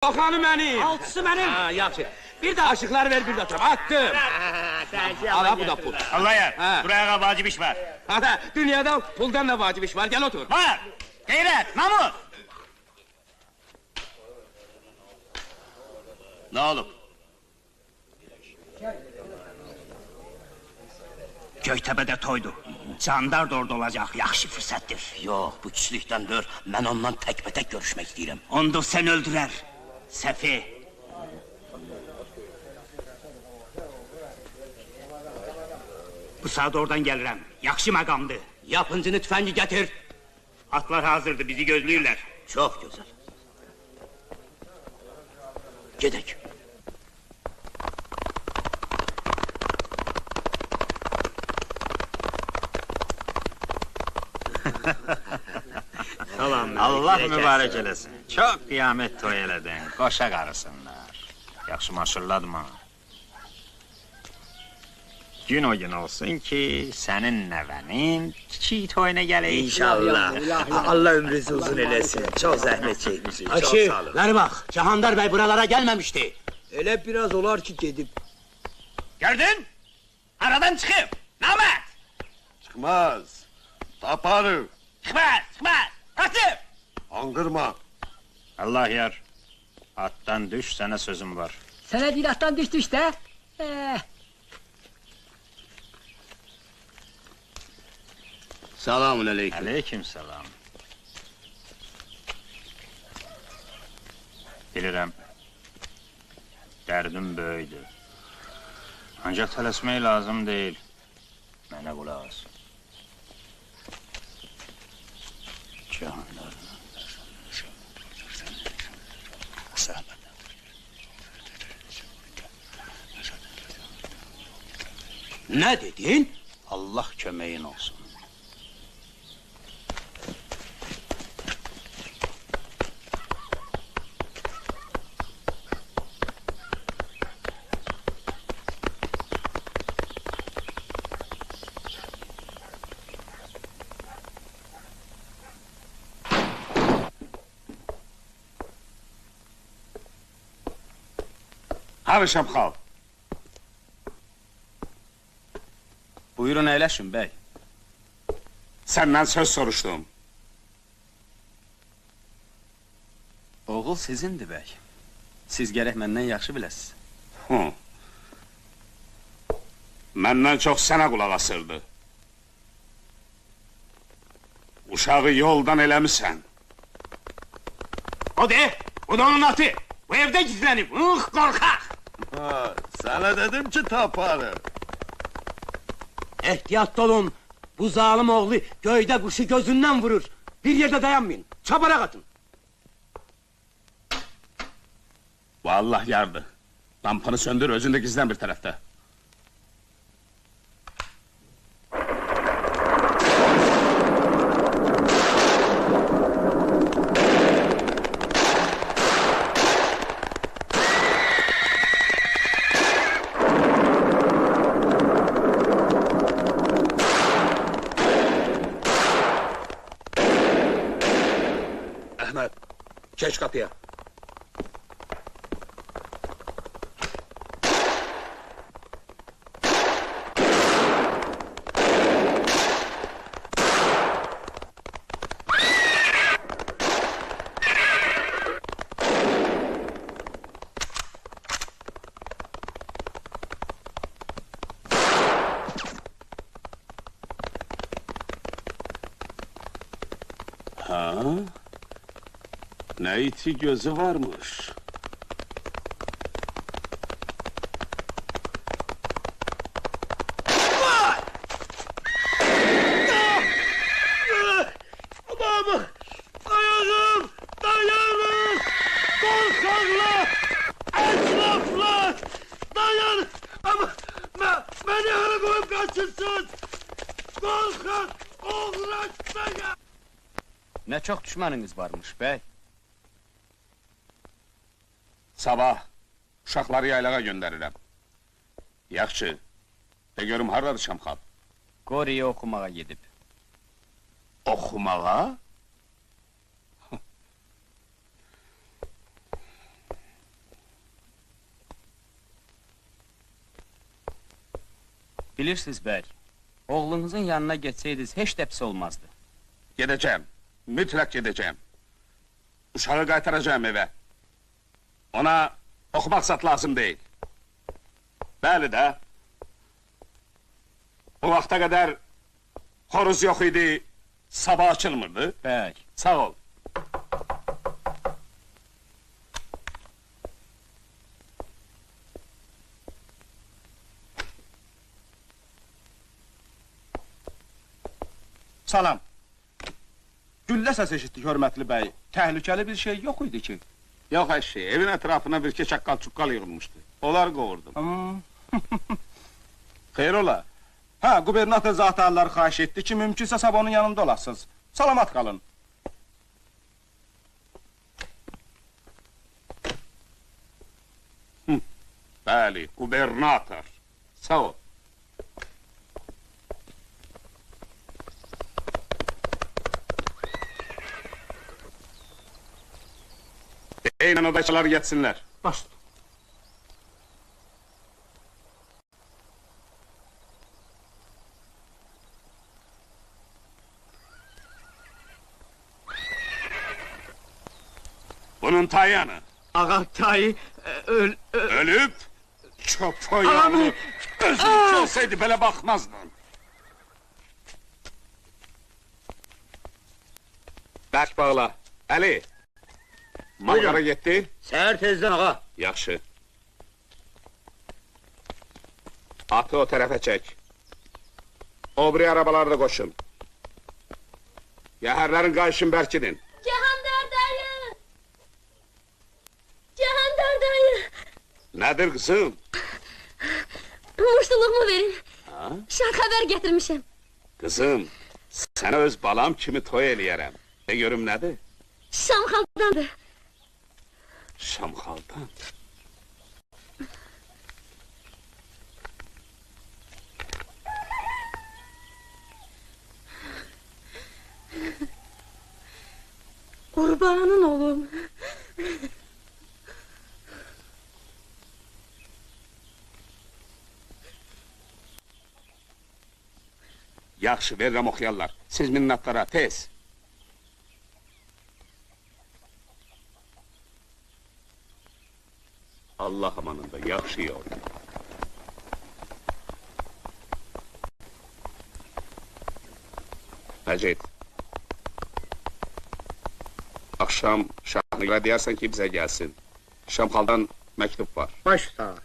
Bakanı benim. Altısı benim. Ha, yaxşı. Bir de aşıkları ver, bir de oturum. Attım. Ala bu da pul. Allah yer, Ha. buraya vacip iş var. Ha, dünyada puldan da vacip iş var, gel otur. Var, gayret, namus. Ne olup? Göytəbədə toydu. Candar da orada olacaq, yaxşı fürsətdir. Yox, bu kişilikdəndir. Mən ondan təkbətək görüşmək istəyirəm. Onda sən öldürər. Səfi. Bu saat oradan gəlirəm. Yaxşı məqamdır. Yapıncını tüfəngi gətir. Atlar hazırdır, bizi gözləyirlər. Çox gözəl. Gedək. Salam. Allah mübarək eləsin. Çox qiyamət toy elədin, qoşa qarısınlar. Yaxşı maşırladma. Gün o gün olsun ki, sənin nəvənin kiçik toyuna gələk. İnşallah. Allah ömrünüzü uzun eləsin. Çox zəhmət çəkmişsiniz. Çox Açı, sağ olun. ver bax. Cahandar bəy buralara gəlməmişdi. Elə biraz olar ki gedib. Gördün? Aradan çıxıb. Namət! Çıkmaz. Taparı. Çıxmaz, çıxmaz. Qaçıb! Angırma. Allah yar. Atdan düş, sənə sözüm var. Sənə deyil atdan düşdü işte. Selamun aleyküm. Aleyküm selam. Bilirəm. Dərdim böyüdür. Ancaq tələsmək lazım deyil. Mənə qulaq as. Cahanlar. Ne dedin? Allah köməyin olsun. Harı Şapxal. Buyurun əyləşin, bəy. Səndən söz soruşdum. Oğul sizindir, bəy. Siz gərək məndən yaxşı biləsiz. Məndən çox sənə qulaq asırdı. Uşağı yoldan eləmisən. O de, o da onun atı. Bu evdə gizlənib, qorxaq! Ha, sana dedim ki taparı. Ehtiyatlı olun. Bu zalim oğlu göyde kuşu gözünden vurur. Bir yerde dayanmayın. Çabarak atın. Bu Allah yardı. Lampanı söndür, özün de gizlen bir tarafta. Ahmet, geç kapıya. Ha? Ne iti gözü varmış. Babamı! Dayanın! Dayanın! Korkaklar! Etraflar! Dayanın! Ama beni hara koyup kaçırsın! Korkak! Oğrak dayan! Ne çok düşmanınız varmış bey. Sabah uşaqları yaylağa göndərirəm. Yaxşı, de görüm hardadır Şamxal? Qoriyə oxumağa gedib. Oxumağa? Bilirsiniz bəy, oğlunuzun yanına getsəydiniz heç də pis olmazdı. Gedeceğim. Mütlak gedeceğim. Uşağı qaytaracağım eve. Ona okumak zat lazım değil. Bəli də. Bu vaxta kadar horuz yok idi, sabah açılmırdı. Bəy, Sağ ol. Salam. Güllə səs eşitdik, hörmətli bəy. Təhlükəli bir şey yox idi ki. Yok eşeği, evin etrafına bir iki çakkal çukkal yığılmıştı. Onlar kovurdum. Xeyr ola. Hə, qubernator zatlarları xahiş etdi ki, mümkünsə sabah onun yanında olasınız. Salamat qalın. Bəli, gubernator. Sağ ol. Deyin odacılar geçsinler. Baş. Bunun tayanı. Ağa tayı Ölüp çöp yavru. Özün olsaydı böyle bakmazdın. Bək bağla. Ali. Malqara getdi. Səhər tezdən ağa. Yaxşı. Atı o tərəfə çək. O biri arabaları da qoşun. Yəhərlərin qayışın bərkidin. Cahandar dayı! Cahandar dayı! Nədir qızım? Muştuluğumu verin. Şan xəbər getirmişim. Qızım, sənə öz balam kimi toy eləyərəm. De görüm nədir? Şamxaldandır. Şamxaldan. Qurbanın olum. Yaxşı, verirəm oxuyarlar. Siz minnətlara, tez. Allah amanında, yaxşı yol. Məcid. Akşam Şahnigra deyərsən ki, bizə gəlsin. Şamxaldan məktub var. Baş sağ.